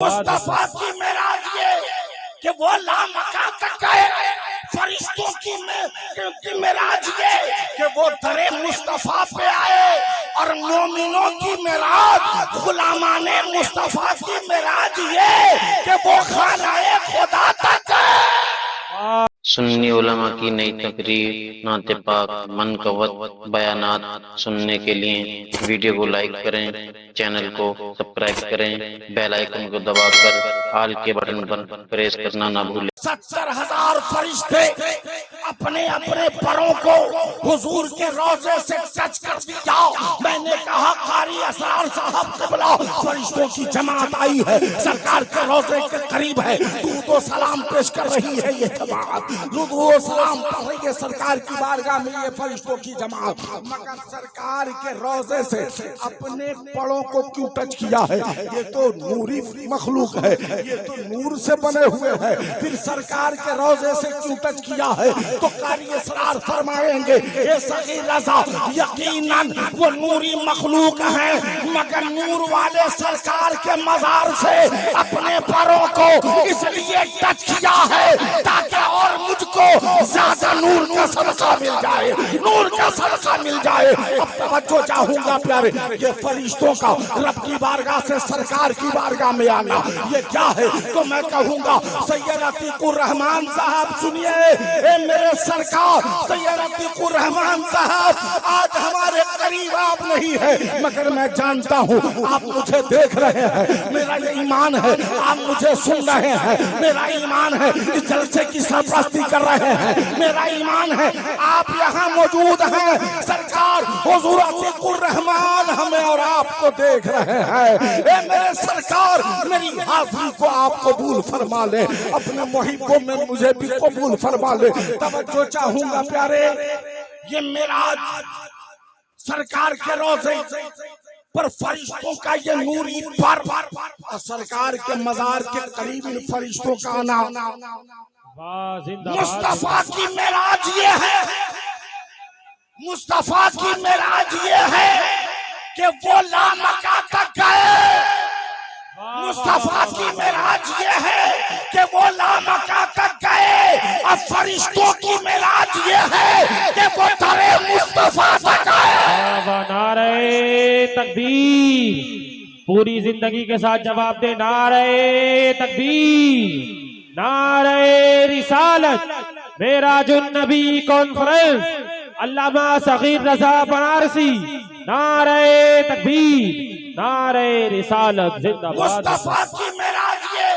मुस्तफा की मेराज ये कि वो लामका तक गए। फरिश्तों की मेराज ये कि वो दरे मुस्तफा पे आए। और मोमिनों की मेराज, गुलामाने मुस्तफा की मेराज ये कि वो खानाए खुदा तक गए। सुन्नी उलमा की नई तकरीर, नाते पाक, मनकवत बयानात सुनने के लिए वीडियो को लाइक करें, चैनल को सब्सक्राइब करें, बेल आइकन को दबाकर ऑल के बटन पर प्रेस करना ना भूलें। 70,000 फरिश्ते अपने अपने परों को हुजूर के रोजे से टच कर दिया। मैंने कहा कारी असरार साहब क़िबला, फरिश्तों की जमात आई है, सरकार के रोजे के करीब है, तू तो सलाम पेश कर रही है। ये जमात दुरूद सलाम कर रही है सरकार की बारगाह में, ये फरिश्तों की जमात। मगर सरकार के रोजे से अपने परों को क्यों टच किया है? ये तो नूरी मखलूक है, ये तो नूर से बने हुए हैं, फिर सरकार के रोजे से क्यों टच किया है? तो कारी असरार फरमाएंगे ये सगीर रज़ा यकीनन वो नूरी मखलूक है, मगर नूर वाले सरकार के मजार से अपने परों को इसलिए टच किया है ताकि और मुझको ज्यादा नूर का सदका मिल जाए, नूर का सदका मिल जाए। अब तवज्जो चाहूंगा प्यारे, ये फरिश्तों का रब की बारगाह से सरकार की बारगाह में आना ये क्या है? तो मैं कहूंगा सैयद अतीकुर रहमान साहब सुनिए, ए मेरे सरकार सैयद अतीकुर रहमान साहब, आज हमारे करीब आप नहीं है, मगर मैं जानता हूँ आप मुझे देख रहे हैं। मेरा ये ईमान है आप मुझे सुन रहे हैं, मेरा ईमान है इस जलसे की सरपरस्ती कर रहे हैं, मेरा ईमान है आप यहाँ मौजूद हैं। सरकार हुजूर अतीकुर रहमान हमें और आपको देख रहे हैं। ए मेरे सरकार मेरी हाजिरी को आप कबूल फरमा ले, अपने मुहिब्बों में मुझे भी कबूल फरमा ले। तवज्जो चाहूंगा प्यारे, ये मेराज सरकार के रोज़े पर फरिश्तों का ये नूरी पर और सरकार के मजार के करीब इन फरिश्तों का आना, मुस्तफा की मेराज ये है, मुस्तफा की मेराज ये है कि वो लामका तक गए। मुस्तफा की मेराज ये है कि वो लामका तक गए। और फरिश्तों की मेराज ये है कि वो दरे मुस्तफा तक गए। नारे तकबीर, पूरी जिंदगी के साथ जवाब दे। नारे तकबीर, नारे रिसालत, मेराजुन नबी कॉन्फ्रेंस, अल्लामा सगीर रज़ा बनारसी। नारे तकबीर, नारे रिसालत जिंदाबाद। मुस्तफा की मेराज ये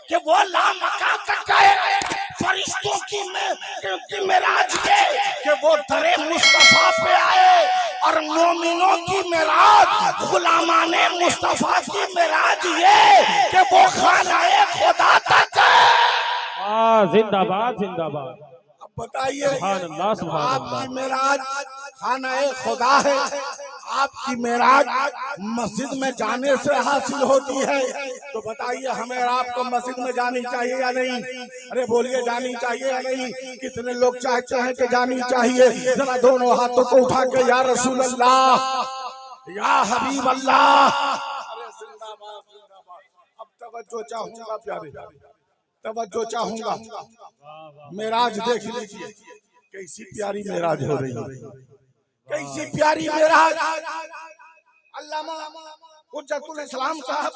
कि वो लामका तक गए। फरिश्तों की मेराज ये कि वो दरे मुस्तफा पे आए। और मोमिनों की मेराज, गुलामाने मुस्तफा की मेराज ये कि वो खानाए खुदा तक गए। जिंदाबाद जिंदाबाद। अब बताइए आपकी अल्लाह। मेराज खानाए खुदा है, आपकी मेराज मस्जिद में जाने से हासिल होती है, तो बताइए हमें आपको मस्जिद में जानी चाहिए या नहीं? अरे बोलिए जानी चाहिए या नहीं? कितने लोग चाहते हैं कि जानी चाहिए? जरा दोनों हाथों को उठा के या रसूल अल्लाह, या हबीब अल्लाह। अरे जिंदाबाद जिंदाबाद। अब तवज्जो चाहूंगा प्यारे, तवज्जो चाहूंगा, मेराज देख लीजिए कैसी प्यारी मेराज हो रही है, कैसी प्यारी मेराज। अल्लामा हुज्जतुल इस्लाम साहब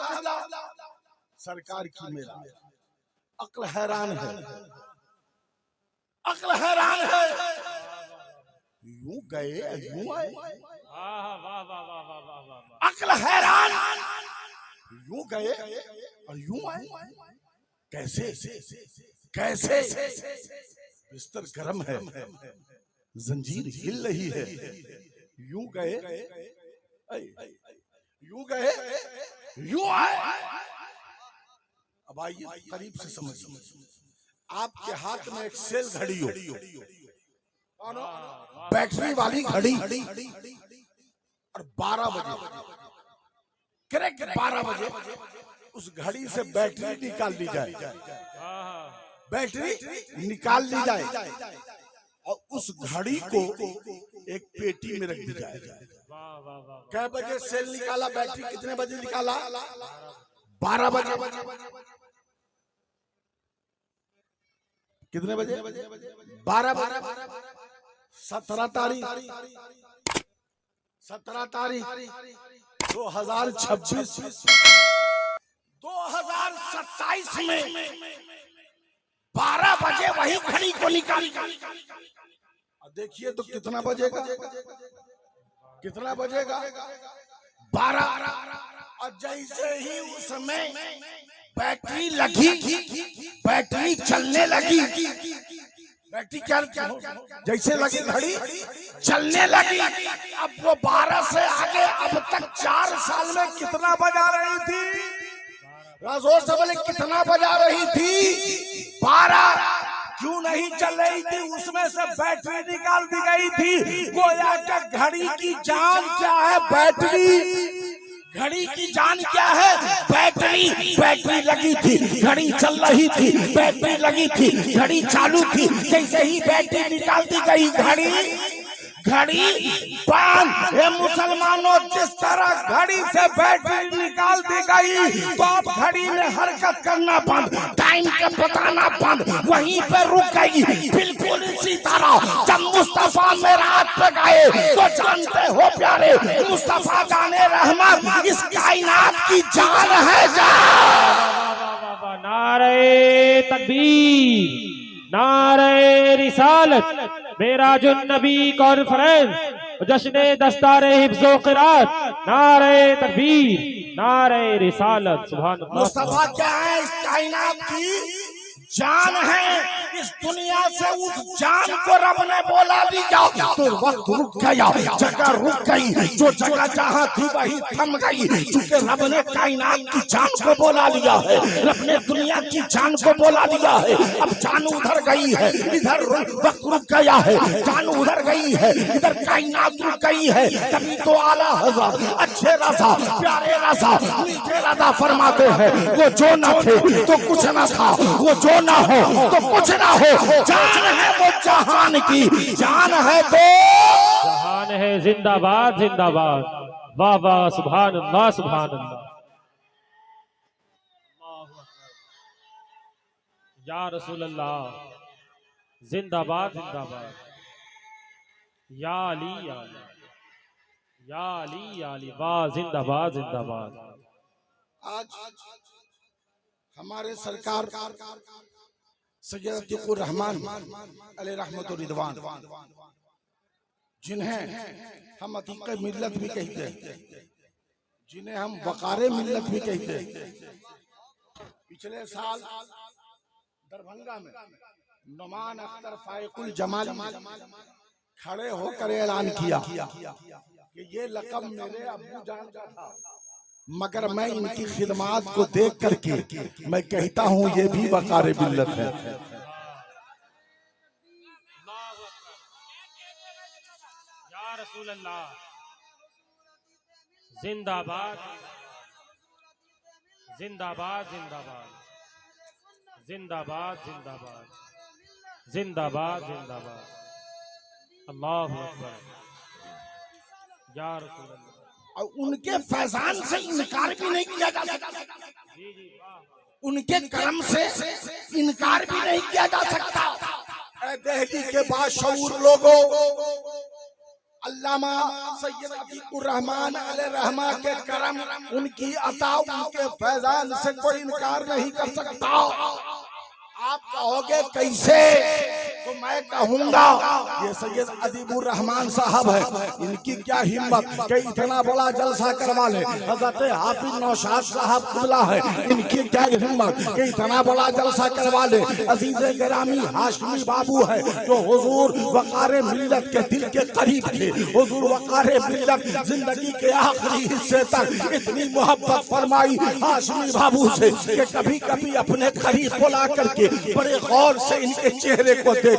सरकार की मेराज, अक्ल हैरान है, अक्ल हैरान है। यूं गए यूं आए, अक्ल हैरान, यूं गए और यूं आए। कैसे कैसे? बिस्तर गर्म है, जंजीर हिल रही है, यूं गए यूं गए यूं आए। अब आइए करीब से समझिए, आपके हाथ में एक सेल घड़ी हो, बैटरी वाली घड़ी, और 12 बजे करेक्ट 12 बजे उस घड़ी से बैटरी निकाल ली जाए, बैटरी निकाल ली जाए और उस घड़ी को एक पेटी में रख दी जाए। कै बजे सेल निकाला, बैटरी कितने बजे निकाला? 12 बजे। कितने बजे? 12 बजे। 17 तारीख 2026 2027 में 12 बजे वही घड़ी को निकाली। देखिए तो कितना बजेगा? कितना बजेगा? 12। और जैसे ही उसमें बैटरी लगी, बैटरी चलने लगी, बैटरी क्या जैसे लगी घड़ी चलने लगी। अब वो 12 से आगे अब तक 4 साल में कितना बजा रही थी? जोर से बोले कितना बजा रही थी? 12। क्यों नहीं चल रही थी? उसमें से बैटरी निकाल दी गई थी। गोया का घड़ी की जान क्या है? बैटरी। घड़ी की जान क्या है? बैटरी। बैटरी लगी थी, घड़ी चल रही थी, बैटरी लगी थी, घड़ी चालू थी। जैसे ही बैटरी निकाल दी गई घड़ी बंद। हे मुसलमानों, जिस तरह घड़ी से बैटरी निकाल दी गई तो अब घड़ी ने हरकत करना बंद, टाइम का बताना बंद, वहीं पे रुक गई। बिल्कुल इसी तरह जब मुस्तफा मेराज पे गए तो जानते हो प्यारे, मुस्तफा जाने रहमत इस कायनात की जान है। नारे तकबीर, नारे रिसालत, मेराजुन नबी कॉन्फ्रेंस, जश्न दस्तारे हिफ्ज़ो क़िरात, नारे तकबीर, नारे रिसालत। सुभान अल्लाह। मुस्तफा क्या है? इस कायनात की जान है। इस दुनिया से उस जान को रब ने बोला दी जाओ तो वक्त रुक गया, जगह रुक गई। जो जगह जहाँ थी वही थम गई, क्योंकि रब ने कायनात की जान को बोला दिया है, रब ने दुनिया की जान को बोला दिया है। अब जान उधर गई है, इधर वक्त रुक गया है, जान उधर गई है, इधर कायनात रुक गई है। तभी तो आला हज़रत अच्छे रज़ा, प्यारे रज़ा, मीठे रज़ा फरमाते हैं, वो जो न थे तो कुछ न था, वो जो ना हो तो कुछ ना हो। जान है वो जहान की, जान है तो जहान है। जिंदाबाद जिंदाबाद। वाह वाह, सुभान अल्लाह सुभान अल्लाह। या रसूल अल्लाह, जिंदाबाद जिंदाबाद। या अली या अली, या अली या अली। वाह, जिंदाबाद जिंदाबाद। आज हमारे सरकार सैयद अतीकुर रहमान अलैहि रहमत व रिदवान, जिन्हें हम अतीक़े मिल्लत भी कहते हैं, जिन्हें हम वक़ारे मिल्लत भी कहते हैं, पिछले साल दरभंगा में नुमान अख्तर फाइकुल जमाल खड़े होकर ऐलान किया कि ये लक़ब मेरे अब्बू जान का था, मगर मैं इनकी खिदमात को देख करके मैं कहता हूँ ये भी वक़ारे मिल्लत है। या रसूल अल्लाह, जिंदाबाद जिंदाबाद जिंदाबाद जिंदाबाद जिंदाबाद जिंदाबाद जिंदाबाद। अल्लाहु अकबर। या रसूल अल्लाह। और उनके फैजान से इनकार भी नहीं किया जा सकता, उनके करम से इनकार भी नहीं किया जा सकता। दिल्ली के बाशऊर लोगों, अल्लामा सैयद अतीकुर रहमान अलैहि रहमा के करम, उनकी अता, उनके फैजान से कोई इनकार नहीं कर सकता। आप कहोगे कैसे, तो मैं कहूंगा ये सैयद अदीबुर रहमान साहब है, इनकी क्या हिम्मत कि इतना बड़ा जलसा करवा ले। हज़रत हाफिज नौशाद साहब क़िबला है, इनकी क्या हिम्मत कि इतना बड़ा जलसा करवा ले। अजीज़े गिरामी हाशमी बाबू है, जो हुजूर वक़ारे मिल्लत के दिल के करीब थे। हुजूर वक़ारे मिल्लत जिंदगी के आखिरी हिस्से तक इतनी मोहब्बत फरमाई हाशमी बाबू से कि कभी कभी अपने करीब बुला करके बड़े गौर से इनके चेहरे को देखते।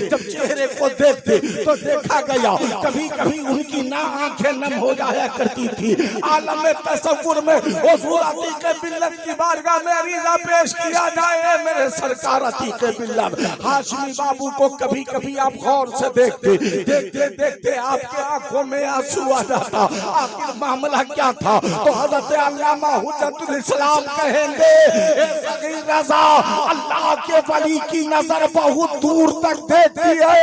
जब चेहरे को देखते तो देखा गया कभी कभी उनकी ना आंखें नम हो जाया करती थी। आलम तसव्वुर में हुजूर अतीक़े मिल्लत की बारगाह में अरीज़ा पेश किया जाए, मेरे सरकार अतीक़े मिल्लत हाशमी बाबू को कभी कभी आप गौर से देखते देखते देखते आपके आंखों में आंसू आ जाता। आखिर मामला क्या था? तो हज़रत अल्लामा हुज्जतुल इस्लाम कहेंगे सगीर रजा, अल्लाह के वली की नजर बहुत दूर तक देखती है,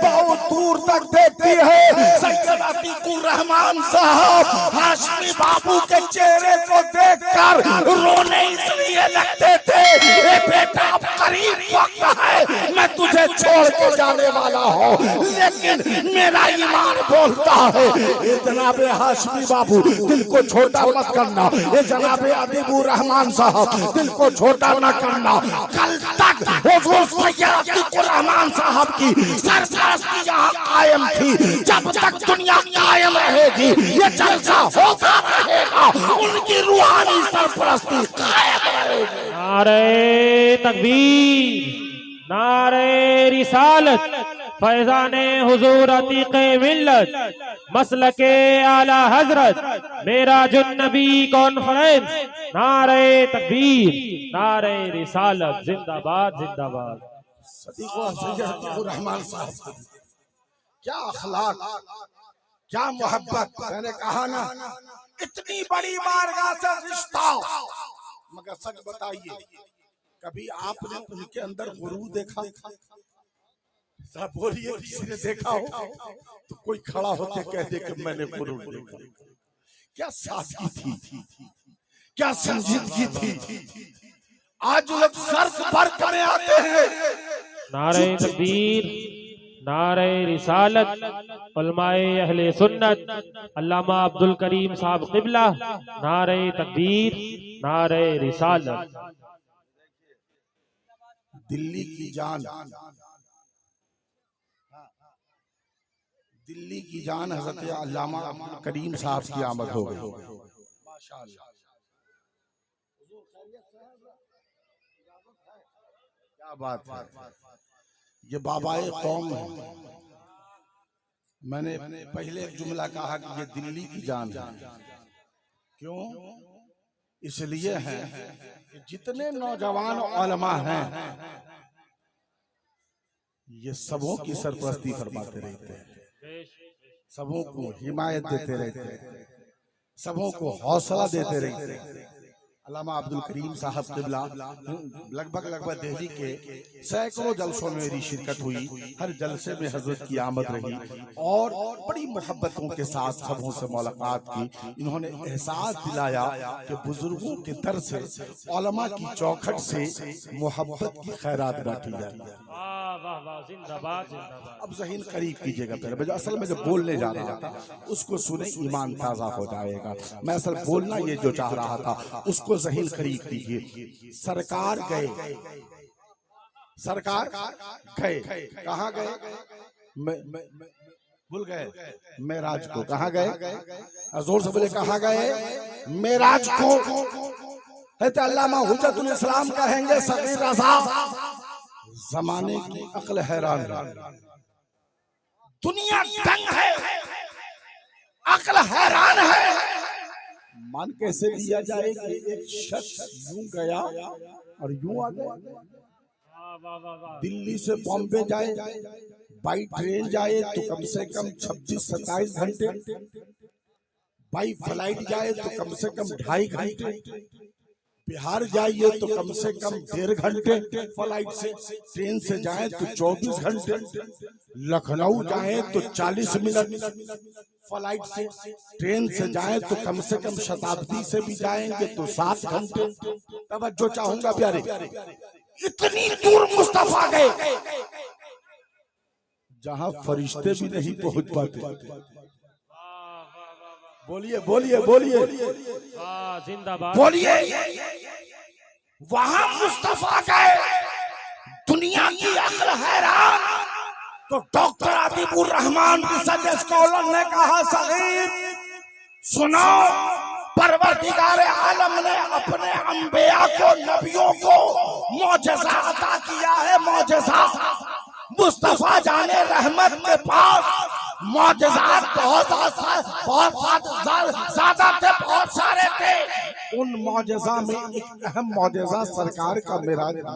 बहुत दूर तक देखती है। सैयद अतीकुर रहमान साहब हाशमी बाबू के चेहरे को देखकर रोने इसलिए लगते थे, ए बेटा अब करीब वक्त है, मैं तुझे छोड़ के जाने वाला हूँ, लेकिन मेरा ईमान बोलता है ये जनाबे हाशमी बाबू दिल को छोटा मत करना, ये जनाबे अतीकुर रहमान साहब दिल को छोटा न करना। कल तक हुजूर सैयद अतीकुर रहमान साहब की सरपरस्ती यहाँ कायम थी, जब तक दुनिया कायम रहेगी ये जलसा होता रहेगा, उनकी रूहानी सरपरस्ती कायम रहेगी। नारे तकबीर, नारे रिसालत, फैजाने हुजूर अतीक़े मिल्लत, मसलके आला हजरत, मेराजुन नबी कॉन्फ्रेंस। नारे तकबीर, नारे रिसालत, जिंदाबाद जिंदाबाद। रहमान साहब क्या अखलाक, क्या मोहब्बत। मैंने कहा ना इतनी बड़ी बारगाह से रिश्ता, मगर सच बताइए कभी आपने उनके अंदर गुरूर देखा? सब बोलिए किसी ने देखा हो तो कोई खड़ा होके कह दे कि मैंने गुरूर देखा। क्या सादगी थी, क्या संजीदगी थी। आज लोग सर पर करने आते हैं। नारे तकबीर, नारे रिसालत, उलमाए अहले सुन्नत, अल्लामा अब्दुल करीम साहब क़िबला। नारे तकबीर, नारे रिसालत। दिल्ली की जान, दिल्ली की जान हजरत अल्लामा अब्दुल करीम साहब की आमद हो गई। क्या बात है, ये बाबाए कौम है। मैंने पहले एक जुमला कहा कि ये दिल्ली की जान है। क्यों? इसलिए है कि जितने नौजवान उलमा हैं ये सबों की सरपरस्ती फरमाते रहते हैं, सबों को हिमायत देते रहते हैं, सबों को हौसला देते रहते हैं। अल्लामा अब्दुल करीम साहब क़िबला लगभग दिल्ली के सैकड़ों जलसों में मेरी शिरकत हुई। हर जलसे में हजरत की आमद रही और बड़ी मोहब्बतों के साथ सबों से मुलाकात की। इन्होंने एहसास दिलाया कि बुजुर्गों के दर से, उलमा की चौखट से मोहब्बत की खैरात बांटी जाती है। अब ज़हीन करीब कीजिएगा, पहले असल में जो बोलने जा रहा था उसको सुने, ईमान ताज़ा हो जाएगा। मैं असल बोलना ये जो चाह रहा था उसको ज़हीन करीब कीजिए। सरकार गए, सरकार गए, कहाँ गए? भूल गए मेराज को। कहाँ गए? जोर से बोले, कहाँ गए? मेराज को। है तो अल्लामा हुज्जतुल इस्लाम कहेंगे सगीर रज़ा, जमाने की अक्ल हैरान है, दुनिया दंग है, अक्ल हैरान है। मान कैसे लिया जाए कि एक शख्स यूं गया और यूं आ गया? दिल्ली से बॉम्बे जाए, बाई ट्रेन जाए तो कम से कम 26-27 घंटे, बाई फ्लाइट जाए तो कम से कम 2.5 घंटे, बिहार जाइए तो कम से कम 1.5 घंटे फ्लाइट से, ट्रेन से जाए तो 24 घंटे, लखनऊ जाए तो 40 मिनट फ्लाइट से, ट्रेन से जाए तो कम से कम शताब्दी से भी जाएंगे तो 7 घंटे। तब जो चाहूंगा प्यारे, इतनी दूर मुस्तफा गए जहां फरिश्ते भी नहीं पहुंच पाते। बोलिए बोलिए बोलिए जिंदाबाद, बोलिए। वहां मुस्तफा गए, दुनिया की अक्ल हैरान। तो डॉक्टर अतीकुर रहमान की सज स्कॉलर ने कहा, सगीर सुनो, परवरदिगार आलम ने अपने अंबिया को, नबियों को मौजज़ा अता किया है। मौजज़ा मुस्तफा जाने रहमत के पास मौजज़ात बहुत ज्यादा थे, बहुत सारे थे। उन मौजज़ा में एक अहम मौजज़ा सरकार का मेराज था।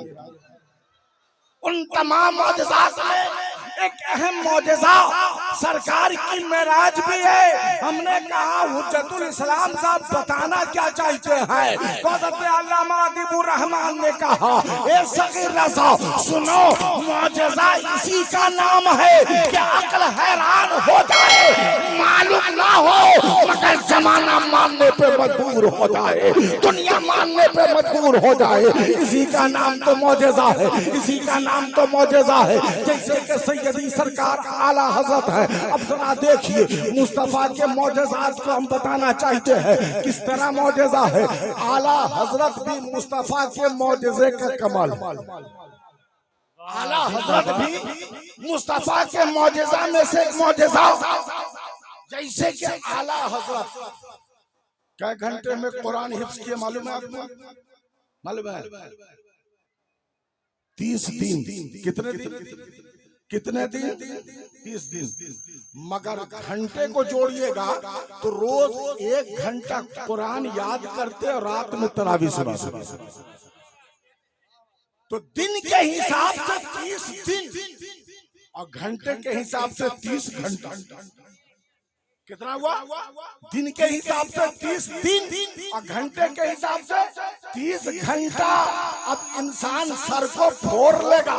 उन तमाम मौजज़ात में एक अहम मौजज़ा सरकार की मेराज भी है। हमने कहा हुज्जतुल इस्लाम साहब बताना क्या चाहते हैं। हज़रत अल्लामा अदीबुर रहमान ने कहा, ए सगीर रज़ा सुनो, मौजज़ा इसी का नाम है कि अक्ल हैरान हो जाए, मालूम ना हो मगर जमाना मानने पे मजबूर हो जाए, दुनिया मानने पे मजबूर हो जाए। इसी का नाम तो मौजज़ा है, इसी का नाम तो मौजज़ा है। जैसे कि सैयदी सरकार आला हजरत है। अब जरा देखिए मुस्तफा के मौजज़ात को हम बताना चाहते हैं किस तरह मौजज़ा है। आला हजरत भी मुस्तफा के मौजज़े का कमाल, आला हजरत भी मुस्तफा के मौजज़ा में से एक मौजज़ा। जैसे कि आला हजरत क्या घंटे में कुरान हिफ्ज़ किए मालूम है आपको? मालूम है 30 दिन। कितने दिन? कितने दिन? 30 दिन। मगर घंटे को जोड़िएगा तो रोज 1 घंटा कुरान याद करते और रात में तरावी सुनाते। तो दिन के हिसाब से 30 दिन और घंटे के हिसाब से 30 घंटा। कितना हुआ? दिन के हिसाब से 30 दिन और घंटे के हिसाब से 30 घंटा। अब इंसान सर को फोड़ लेगा,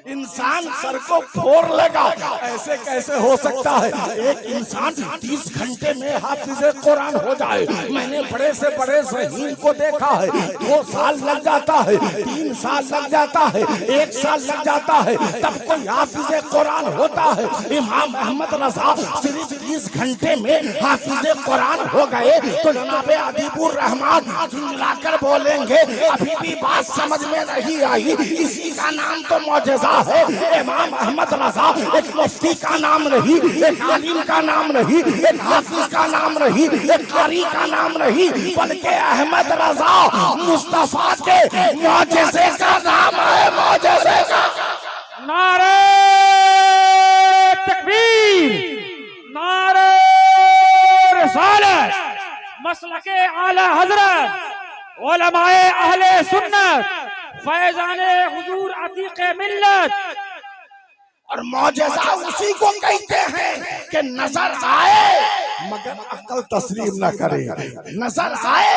इंसान सर को फोड़ लेगा। ऐसे कैसे हो सकता है एक इंसान 30 घंटे में हाफिज़े कुरान हो जाए? मैंने बड़े से बड़े ज़हीन को देखा है, 2 साल लग जाता है, 3 साल लग जाता है, 1 साल लग जाता है, तब कोई हाफिज़े कुरान होता है। इमाम अहमद रज़ा सिर्फ 30 घंटे में हाफिज़े कुरान हो गए तो जनाब अदीबुर रहमान लाकर बोलेंगे अभी भी बात समझ में नहीं आई। इसी का नाम तो मौजज़ा है। इमाम अहमद रज़ा एक मुफ्ती का नाम नहीं, एक आलिम का नाम नहीं, एक हाफिज का नाम नहीं, एक कारी का नाम नहीं, बल्कि अहमद रज़ा मुस्तफा के मौजज़े का नाम है। मौजज़े का नारे तकबीर, नारे रिसालत, मसलके आला हजरत, उलमाए अहले सुन्नत, फैज़ाने हुजूर अतीक़े मिल्लत। और मौजज़ा उसी को कहते हैं कि नजर आए मगर अक्ल तस्लीम न करे, नजर आए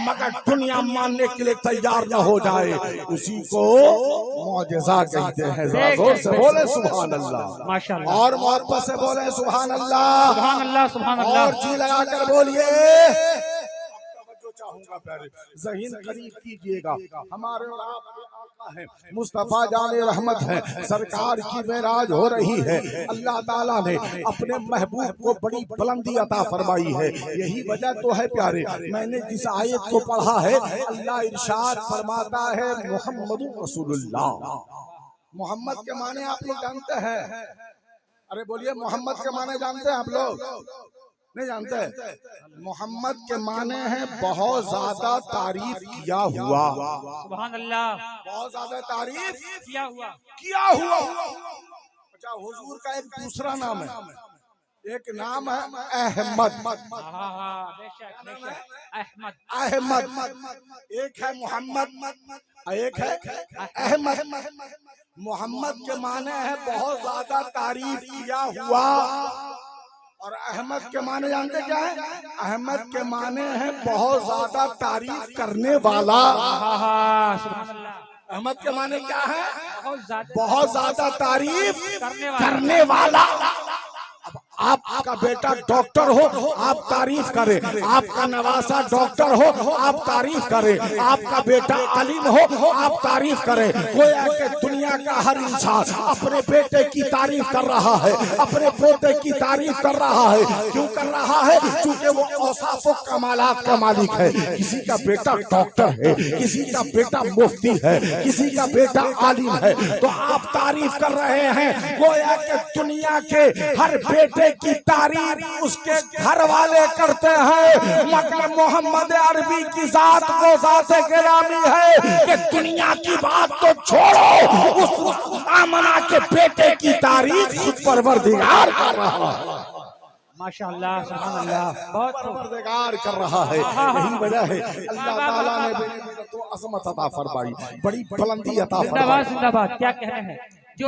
मगर दुनिया मानने के लिए तैयार न हो जाए, उसी को मौजज़ा कहते हैं। जोर से बोले सुभान अल्लाह, माशाअल्लाह, और मोहब्बत से बोले सुभान अल्लाह, सुभान अल्लाह, सुभान अल्लाह, और जी लगाकर बोलिए। चाहूंगा प्यारे ज़हीन करीब कीजिएगा। हमारे और आपके आका हैं, मुस्तफा जाने रहमत है, सरकार की मेराज हो रही है। अल्लाह ताला ने अपने महबूब को बड़ी बुलंदी अता फरमाई है। यही वजह तो है प्यारे, मैंने जिस आयत को पढ़ा है, अल्लाह इरशाद फरमाता है मुहम्मदुर रसूलुल्लाह। मोहम्मद के माने आप लोग जानते हैं? अरे बोलिए, मोहम्मद के माने जानते हैं आप लोग? नहीं जानते? मोहम्मद के माने हैं बहुत ज्यादा तारीफ किया हुआ। सुभान अल्लाह, बहुत ज्यादा तारीफ किया हुआ, किया हुआ। अच्छा, हुजूर का एक दूसरा नाम है, एक नाम है अहमद। अहमद, अहमद, एक है मोहम्मद, एक है अहमद। मोहम्मद के माने हैं बहुत ज्यादा तारीफ किया हुआ, और अहमद के माने जानते क्या है? अहमद के माने हैं बहुत ज्यादा तारीफ करने वाला। अहमद के माने क्या है? बहुत ज्यादा तारीफ करने वाला। अब आपका बेटा डॉक्टर हो, आप तारीफ करें। आपका नवासा डॉक्टर हो, आप तारीफ करें। आपका बेटा आलिम हो, आप तारीफ करें। गोया कि दुनिया का हर इंसान अपने बेटे की तारीफ कर रहा है, अपने पोते की तारीफ कर रहा है। क्यों कर रहा है? क्योंकि वो औसाफ व कमालात का मालिक है। किसी का बेटा डॉक्टर है, किसी का बेटा मुफ्ती है, किसी का बेटा आलिम है, तो आप तारीफ कर रहे हैं। गोया कि दुनिया के हर बेटे की तारीफ उसके घर वाले करते हैं, मगर मोहम्मद अरबी की जात को ज़ात-ए गिरामी है कि दुनिया की बात तो छोड़ो, उस आमना के बेटे की तारीफ खुद परवरदिगार कर रहा है। माशाअल्लाह, सुभान अल्लाह, बहुत परवरदिगार कर रहा है। यही वजह है अल्लाह ताला ने तो अज़मत अता फरमाई, बड़ी बुलंदी अता फरमाई। जिंदाबाद, जिंदाबाद। क्या कह रहे हैं? जो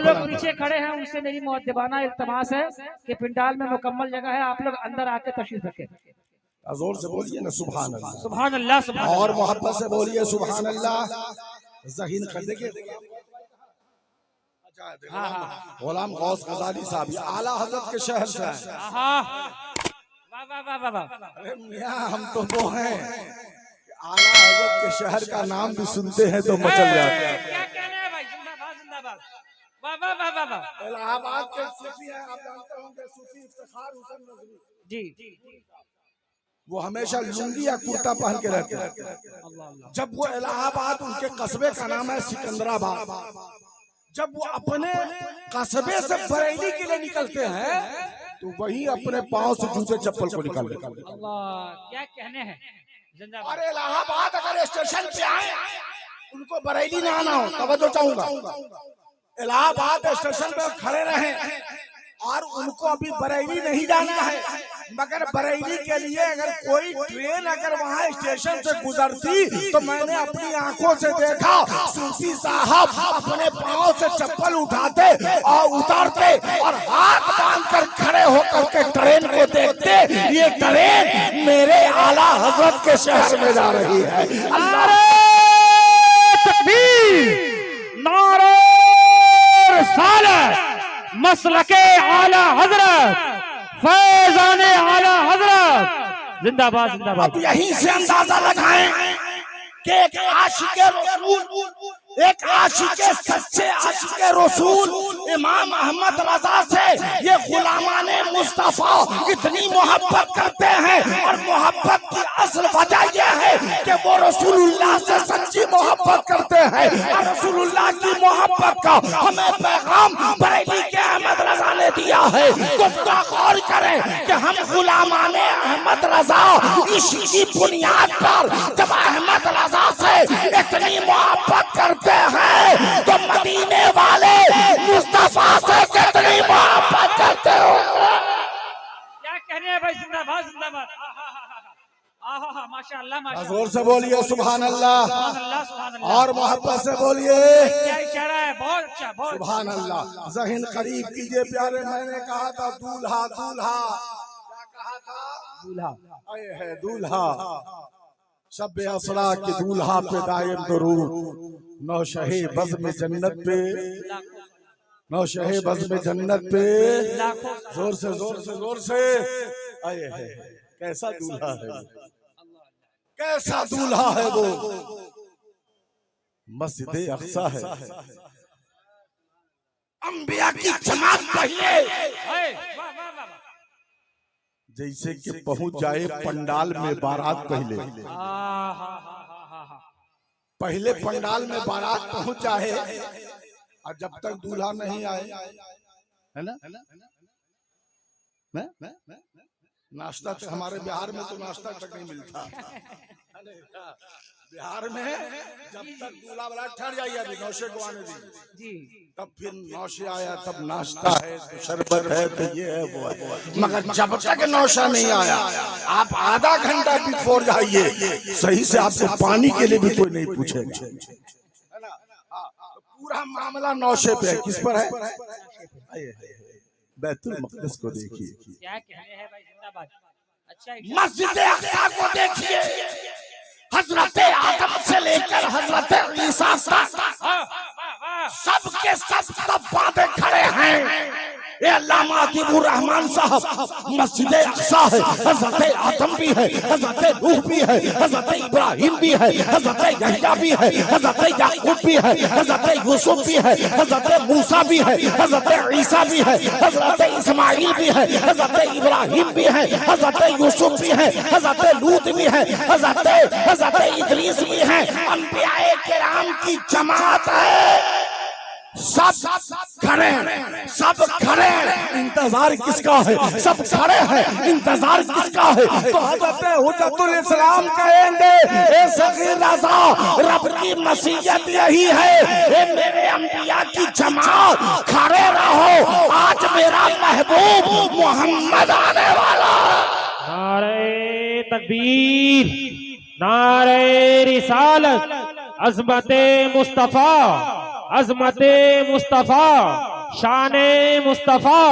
लोग पीछे खड़े हैं उनसे मेरी मुअद्दबाना इल्तमास है कि पंडाल में मुकम्मल जगह है, आप लोग अंदर आके तशरीफ रखें। जोर से बोलिए ना सुभान अल्लाह, सुभान अल्लाह, सुभान और मोहब्बत से बोलिए सुभान अल्लाह। ज़हीन कर देखिए, गुलाम गौस गजाली साहब ये आला हजरत के शहर से हैं। वाह वाह वाह वाह वाह। अरे मियां हम तो वो हैं कि आला हजरत के शहर का नाम भी सुनते हैं तो मचल जाते हैं। क्या कहना है भाई, जिंदाबाद जिंदाबाद, वाह वाह वाह वाह वाह। इलाहाबाद के सूफी हैं, आप जानते होंगे सूफी इफ्तिखार हुसैन नज़वी जी, वो हमेशा लुंगी या कुर्ता पहन के रहते हैं। जब वो इलाहाबाद, उनके कस्बे का नाम है सिकंदराबाद, जब वो अपने कस्बे से बरेली के लिए निकलते हैं तो वही अपने पांव से जूते चप्पल को निकाल लेते हैं। अल्लाह क्या कहने हैं, जिंदाबाद। और इलाहाबाद अगर स्टेशन पे आए उनको बरेली ना आना हो, तवज्जो चाहूंगा, इलाहाबाद स्टेशन पे खड़े रहे और उनको अभी बरेली नहीं जाना है, मगर बरेली के लिए अगर कोई ट्रेन अगर वहाँ स्टेशन से गुजरती तो मैंने अपनी आंखों से देखा सूफी साहब अपने पांव से चप्पल उठाते और उतारते और हाथ बांधकर खड़े होकर के ट्रेन को देखते, ये ट्रेन मेरे आला हजरत के शहर में जा रही है। अल्लाह तकबीर, नारे रिसालत, मसलके आला हजरत, फैजाने आला हजरत, जिंदाबाद जिंदाबाद। अब यहीं से अंदाजा लगाएं कि एक आशिके रसूल, एक आशिके सच्चे आशिके रसूल इमाम अहमद रजा से ये गुलामाने मुस्तफा इतनी मोहब्बत करते हैं, और मोहब्बत की असल वजह यह है कि वो रसूलुल्लाह से सच्ची मोहब्बत करते हैं, और रसूलुल्लाह की मोहब्बत का हमें पैगाम बरेली के अहमद रजा ने दिया है। तो गौर करें कि हम गुलामाने अहमद रजा इसी बुनियाद पर जब अहमद रजा से इतनी मोहब्बत करते हैं तो मदीने वाले मुस्तफा से कितनी मोहब्बत करते हो। क्या कहने हैं भाई, जिंदाबाद जिंदाबाद। आहा माशाअल्लाह माशाअल्लाह। जोर से बोलिए सुभान अल्लाह, सुभान अल्लाह, सुभान अल्लाह। और मोहब्बत से बोलिए क्या इशारा है, बहुत अच्छा, बहुत अच्छा। सुभान अल्लाह। ज़हीन करीब कीजिए प्यारे, मैंने कहा था दूल्हा दूल्हा, क्या कहा था? दूल्हा। आए है दूल्हा, शब असरा के दूल्हा पे दायम दरूद, नौशहे बज़्म जन्नत पे, नौशहे बज़्म जन्नत पे, जोर से जोर से जोर से। आए है कैसा दूल्हा है, कैसा दूल्हा है वो, मस्जिद अक्सा है, अंबिया की जमात पहले जैसे कि पहुंच जाए पंडाल में बारात, पहले पंडाल में बारात पहुंच जाए, और जब तक दूल्हा नहीं आए, है ना, नाश्ता तक, हमारे बिहार में तो नाश्ता तक नहीं मिलता। बिहार में जब तक दूल्हा वाला ठहर जाइए, अभी नौशे को आने दीजिए, तब फिर नौशे आया, तब नाश्ता है, तो शरबत है, तो ये है वो है। मगर जब तक नौशा नहीं आया, आप आधा घंटा बिफोर जाइए, सही से आपसे पानी के लिए भी कोई नहीं पूछेगा, है ना। तो पूरा मामला नौशे पे है, किस पर है? बैतुल मक़दिस को देखिए, क्या कहने हैं भाई, जिंदाबाद। अच्छा मस्जिद अक़सा को देखिए, हजरत आदम से लेकर हजरत ईसा तक सबके सब बातें खड़े हैं। ये अल्लामा अतीबुर रहमान साहब, मस्जिद अक़सा है, हजरत आदम भी है, हजरत नूह भी है, हजरत इब्राहिम भी है, हजरत यहया भी है, हजरत याकूब भी है, हजरत यूसुफ भी है, हजरत मूसा भी है, हजरत ईसा भी है, हजरत इस्माइल भी है, हजरत इब्राहिम भी है, हजरत यूसुफ भी है, हजरत लूत भी है, हजरत इदरीस भी है। अंबियाए किराम की जमात है, सब खड़े, सब खड़े, इंतजार किसका है? सब खड़े हैं, इंतजार किसका है? तो हज़रत हुज्जतुल इस्लाम कहेंगे, ए सगीर रज़ा, रब की मसीयत यही है, ए मेरे अंबिया की जमात खड़े रहो, आज मेरा महबूब मोहम्मद आने वाला। नारे तकबीर, नारे रिसालत, अज़मते मुस्तफा, अजमते मुस्तफा, शाने मुस्तफा,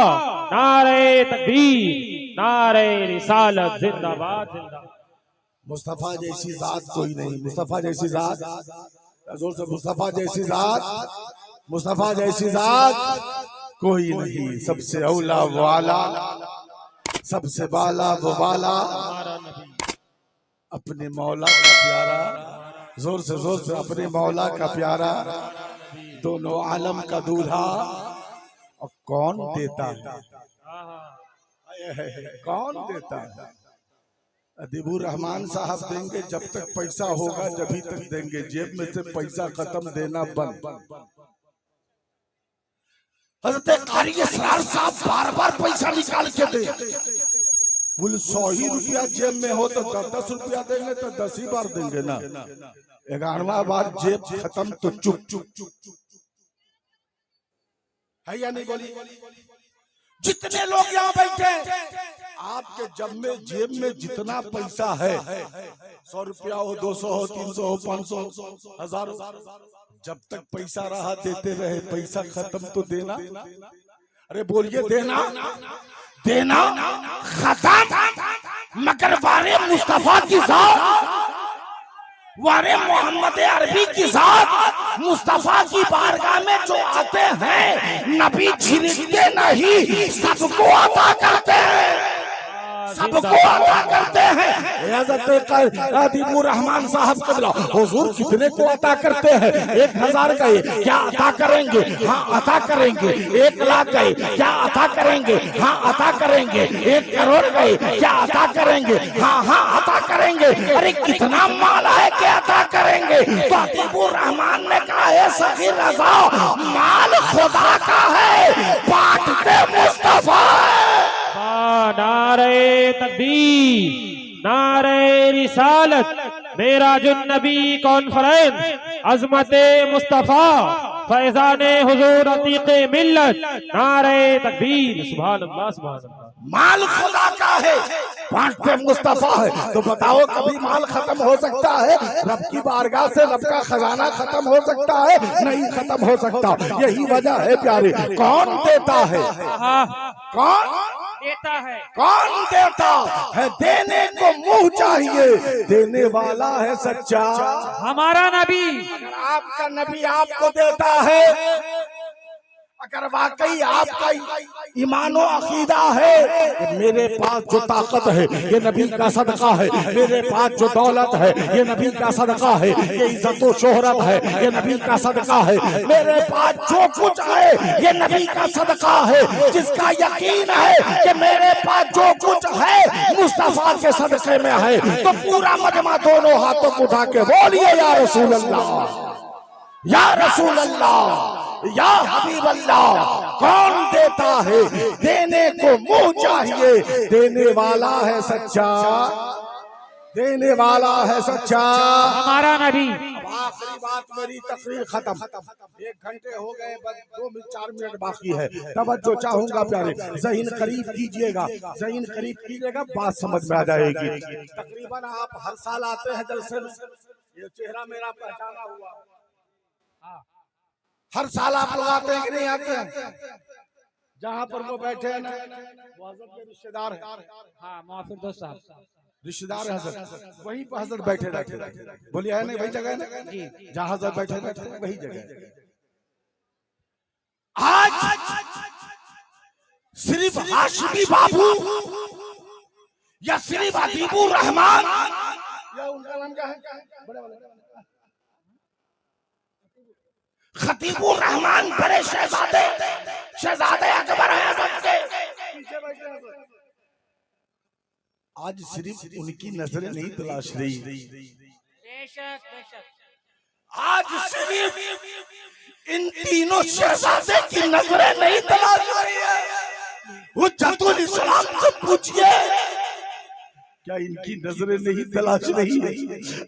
नारे तकबीर, नारे रिसालत, जिंदाबाद जिंदाबाद। मुस्तफा जैसी जात कोई नहीं, मुस्तफा जैसी जात, जोर से मुस्तफा जैसी जात, मुस्तफा जैसी जात कोई नहीं। सबसे औला वाला, सबसे बाला वो वाला, अपने मौला का प्यारा, जोर से अपने मौला का प्यारा, दोनों आलम का दूल्हा। और कौन देता है, कौन देता है? अदीबुर रहमान साहब देंगे जब तक पैसा होगा जभी तक देंगे, जेब में से पैसा खत्म देना बंद। हज़रत कारी असरार साहब बार बार पैसा निकाल के दे, कुल 100 ही रुपया जेब में हो तो 10 रुपया देंगे तो 10 ही बार देंगे ना। 11वां बार जेब खत्म तो चुप है या नहीं? बोली जितने लोग यहाँ बैठे, आपके जेब में जितना पैसा है, 100 रुपया हो, 200 हो, 300 हो, 500 हो, 1000 हो, जब तक पैसा रहा देते रहे, पैसा खत्म तो देना। अरे बोलिए देना, देना खत्म। मगर वारे मुस्तफा की जात, वारे मोहम्मद अरबी की जात, मुस्तफा की बारगाह में जो आते हैं, नबी छिड़कते नहीं, सबको अता करते हैं, सबको अता करते हैं। हज़रत अदीबुर रहमान साहब कबला हुजूर कितने को अता करते हैं? 1000 गए, क्या अता करेंगे? हाँ अता करेंगे। 1 लाख गए, क्या अता करेंगे? हाँ अता करेंगे। 1 करोड़ गए, क्या अता करेंगे? हाँ अता करेंगे। अरे कितना माल है कि अता करेंगे? तो अदीबुर रहमान ने कहा है सखी रज़ा, माल खुदा का है, बांटते मुस्तफा है। नारे तकबीर, नारे रिसालत, मेराजुन नबी कॉन्फ्रेंस, अजमते मुस्तफा, फैजाने हुजूर अतीके मिल्लत, नारे तकबीर, सुभान अल्लाह सुभान अल्लाह। माल खुदा का है, बांटते मुस्तफा है। तो बताओ कभी माल खत्म हो सकता है? रब की बारगाह से रब का खजाना खत्म हो सकता है? नहीं खत्म हो सकता। यही वजह है प्यारे, कौन देता है? कौन देता है? कौन देता है? देने को मुंह चाहिए, देने वाला है सच्चा हमारा नबी। अगर आपका नबी आपको देता है, अगर वाकई आपका ईमानो अकीदा है कि मेरे पास जो ताकत है ये नबी का सदका है, मेरे पास जो दौलत है ये नबी का सदका है, ये इज्जत व शोहरत है ये नबी का सदका है, मेरे पास जो कुछ है ये नबी का सदका है, जिसका यकीन है कि मेरे पास जो कुछ है मुस्तफा के सदके में है, तो पूरा मजमा दोनों हाथों को उठा के बोलिए या रसूल अल्लाह, या रसूल अल्लाह, या हबीब अल्लाह। कौन देता है? देने को मुंह चाहिए, देने वाला है सच्चा, देने वाला है सच्चा हमारा नबी। आखिरी बात मेरी तकरीर खत्म, 1 घंटे हो गए, बस 2-4 मिनट बाकी है। तवज्जो चाहूंगा प्यारे, ज़हीन करीब कीजिएगा, ज़हीन करीब कीजिएगा, बात समझ में आ जाएगी। तकरीबन आप हर साल आते हैं जलसे में, ये चेहरा मेरा पहचाना हुआ, हर साल आप लोग आते हैं कि नहीं आते हैं? जहाँ पर वो बैठे हैं ना, वो हज़रत के रिश्तेदार है। हाँ मुआफिर दोस्त साहब, रिश्तेदार है हज़रत, वहीं पर हज़रत बैठे रहते। बोलिए है नहीं वही जगह है ना, जहाँ हज़रत बैठे रहते वही जगह है। आज सिर्फ हाशिमी बाबू या सिर्फ अदीबुर रहमान, या उनका नाम क्या है? बड़े वाले खतीबुर रहमान, बड़े शहजादे, शहजादे अकबर हैं सबके पीछे बैठे हैं। आज सिर्फ उनकी नजरें नहीं तलाश रही, बेशक बेशक, आज सिर्फ इन तीनों शहजादे की नजरें नहीं तलाश रही है। हुज्जतुल इस्लाम से पूछिए क्या इनकी नजरें नहीं तलाश रही है?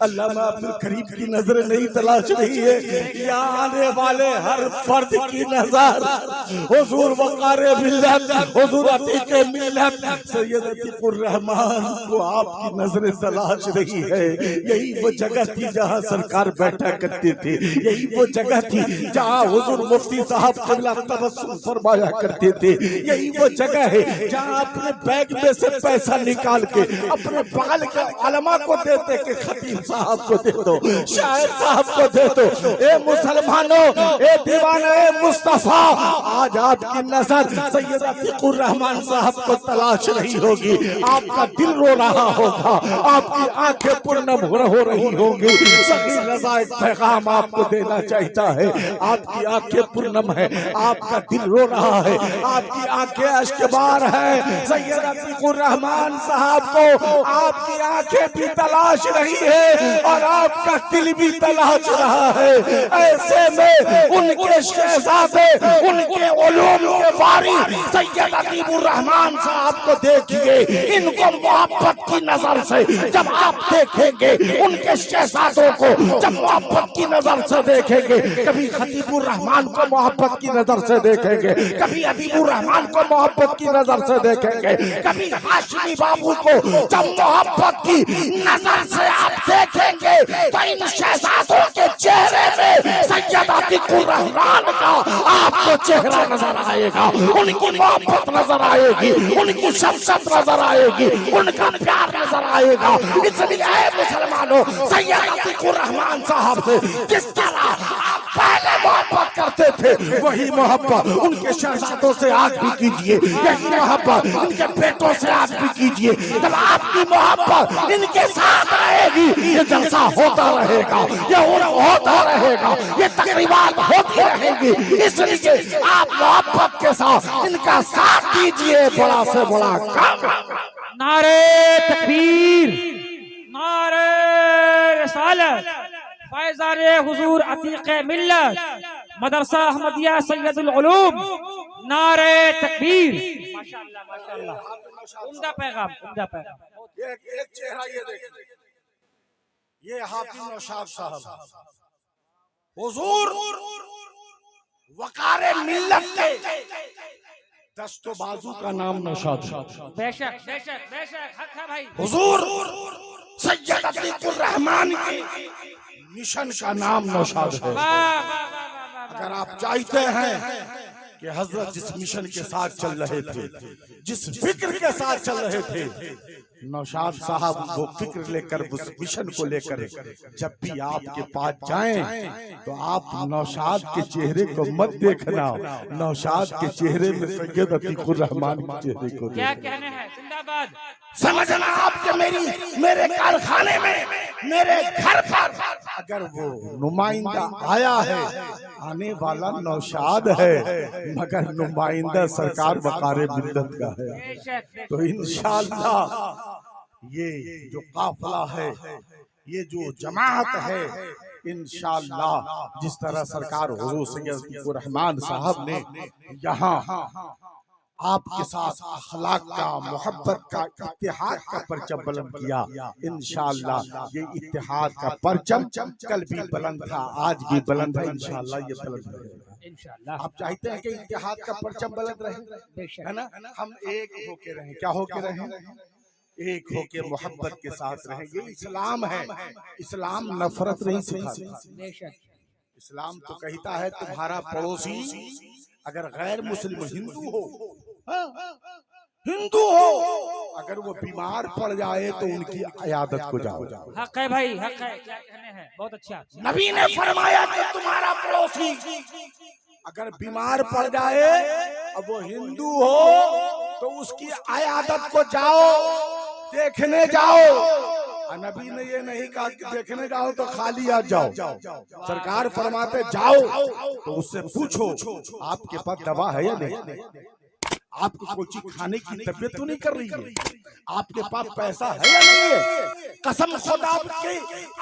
अल्लामा अब्दुल करीम की नजरें नहीं तलाश रही है? या आने वाले हर फर्द की नजर हुजूर वक़ारे मिल्लत, हुजूर अतीक़े मिल्लत सैयद अतीकुर रहमान को आपकी नजरें तलाश रही है। यही वो जगह थी जहां सरकार बैठा करते थे, यही वो जगह थी जहां हुजूर मुफ्ती साहब क़िबला तबस्सुम फरमाया करते थे, यही वो जगह है जहां अपने बैग में से पैसा निकाल के अपने बाल के उलमा को देते कि खतीब साहब को दे दो, शायर साहब को दे दो। ए मुसलमानों, ए दीवाना, ए मुस्तफा, आज आपकी नजर सैयद अतीकुर रहमान साहब को तलाश रही होगी, आपका दिल रो रहा होगा, आपकी आंखें पूर्ण हो रही होंगी। सभी रज़ा एक पैगाम आपको देना चाहता है, आपकी आंखें पूर्णम है, आपका दिल रो रहा है, आपकी आंखें अश्कबार है। सैयद अतीकुर रहमान साहब को आपकी आंखें भी तलाश रही है और आपका दिल भी तलाश रहा है। ऐसे में उनके शहजादे, उनके उलूम के वारी सैयद अतीकुर रहमान साहब को देखिए, इनको मोहब्बत की नजर से जब आप देखेंगे, उनके शहजादों को जब मोहब्बत की नजर से देखेंगे, कभी खतीबुर रहमान को मोहब्बत की नजर से देखेंगे, कभी अतीकुर रहमान को मोहब्बत की नजर से देखेंगे, कभी हाशमी बाबू को जब मोहब्बत की नजर से आप देखेंगे तो इन शहजादों के चेहरे में सैयद अतीकुर रहमान का आपको चेहरा नजर आएगा, उनकी मोहब्बत नजर आएगी, उनकी शफ़क़त नजर आएगी, उनका प्यार नजर आएगा। इसलिए मुसलमानों, सैयद अतीकुर रहमान साहब से जिस तरह आप पहले मोहब्बत करते थे, वही मोहब्बत उनके शहजादों से आज भी कीजिए, यही मोहब्बत इनके बेटों से आज भी कीजिए। जब आपकी मोहब्बत इनके साथ रहेगी, ये जलसा होता रहेगा, ये होता रहेगा, ये तकरीबात होती रहेगी। इसलिए आप मोहब्बत के साथ इनका साथ दीजिए, बड़ा से बड़ा काम। नारे तकबीर, नारे रिसालत, फैज़ाने हुजूर अतीक़े मिल्लत, मदरसा अहमदिया सैयदुल उलूम, नारे तकबीर। माशाअल्लाह, माशाअल्लाह, उम्दा पैगाम, उम्दा पैगाम। एक चेहरा ये देखिए, ये हाफिज नौशाद साहब, हुजूर वक़ारे मिल्लत के दस्तो बाजू का नाम नौशाद। बेशक बेशक बेशक, हक है भाई। हुजूर सैयद अतीकुर रहमान के मिशन का नाम नौशाद है। अगर आप चाहते हैं कि हजरत जिस मिशन के साथ चल रहे थे, जिस फिक्र के साथ चल रहे थे, नौशाद साहब वो फिक्र लेकर, उस मिशन को लेकर जब भी आपके पास जाएं तो आप नौशाद के चेहरे को मत देखना, नौशाद के चेहरे में सैयद अतीकुर रहमान के चेहरे को क्या कहने हैं। जिंदाबाद। समझना आपके मेरे कारखाने में, मेरे घर पर अगर वो नुमाइंदा आया है, आने वाला नौशाद है, मगर नुमाइंदा सरकार वक़ारे मिल्लत का है। तो इंशाअल्लाह ये जो काफिला है, ये जो जमात है, इंशाअल्लाह जिस तरह सरकार हुजूर सैयद अतीकुर रहमान साहब ने यहाँ आपके साथ अखलाक का, मोहब्बत का, इत्तेहाद का परचम बुलंद किया, इंशाअल्लाह ये इत्तेहाद का परचम कल भी बुलंद था, आज भी बुलंद है, इंशाअल्लाह ये बुलंद रहेगा इंशाअल्लाह। आप चाहते हैं कि इत्तेहाद का परचम बुलंद रहे, है ना? हम एक होके रहें, क्या होके रहें? एक होके मोहब्बत के साथ रहें। ये इस्लाम है, इस्लाम नफरत नहीं सिखाता। इस्लाम तो कहता है तुम्हारा पड़ोसी अगर गैर मुस्लिम हिंदू हो, हिंदू हो, अगर वो बीमार पड़ जाए तो उनकी इयादत को जाओ। हक है भाई, हक है, क्या कहने हैं, बहुत अच्छा। नबी ने फरमाया कि तुम्हारा पड़ोसी अगर बीमार पड़ जाए, अब वो हिंदू हो तो उसकी इयादत को जाओ, देखने जाओ। नबी ने ये नहीं कहा कि देखने जाओ तो खाली आ जाओ, सरकार फरमाते जाओ तो उससे पूछो आपके पास दवा है या नहीं, आपको कोई चीज खाने की तबीयत तो नहीं कर रही है, आपके पास पैसा है या नहीं है। कसम खुदा की,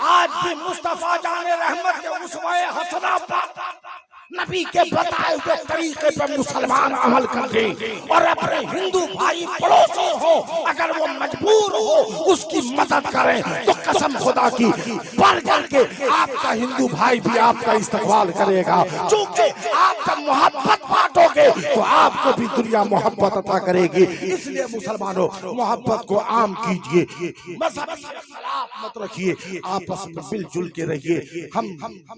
आज भी मुस्तफा जाने रहमत के उसवाए हसना पर नबी के बताए हुए तरीके पर मुसलमान अमल कर दे और अपने हिंदू भाई पड़ोसी हो अगर वो मजबूर हो उसकी मदद करें तो कसम खुदा की बढ़ करके आपका हिंदू भाई भी आपका इस्तकबाल करेगा। क्योंकि आपका मोहब्बत बांटोगे तो आपको भी दुनिया मोहब्बत अता करेगी। इसलिए मुसलमानों मोहब्बत को आम कीजिए, मजहब मत रखिए, आपस में मिलजुल के रहिए। हम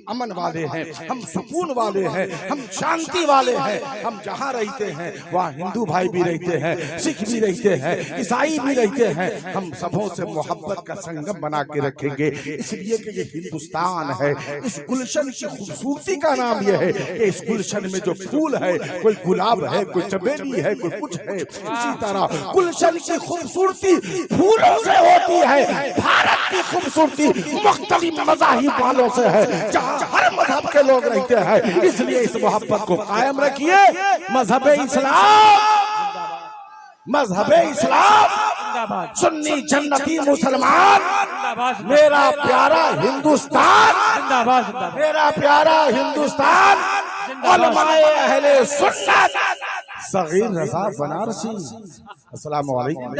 अमन वाले हैं, हम सुकून वाले हैं, हम शांति वाले हैं। हम जहाँ रहते हैं वहाँ हिंदू भाई भी रहते हैं, सिख भी रहते हैं, ईसाई भी रहते हैं। हम सबों से मोहब्बत का संगम बना के रखेंगे। इसलिए कि ये हिंदुस्तान है। इस गुलशन की खूबसूरती का नाम यह है कि इस गुलशन में जो फूल है, कोई गुलाब है, कोई चमेली है, कोई कुछ है। इसी तरह गुलशन की खूबसूरती फूलों से होती है। भारत की खूबसूरती मुख्तलिफ मज़ाहिब वालों से है, जहाँ हर मजहब के लोग रहते हैं। इसलिए इस मोहब्बत को कायम रखिए। मजहब इस्लाम, मजहब इस्लाम, सुन्नी जन्नती मुसलमान, मेरा प्यारा हिंदुस्तान, मेरा प्यारा हिंदुस्तान, उलमाए अहले सुन्नत, सगीर रज़ा बनारसी। अस्सलाम वालेकुम।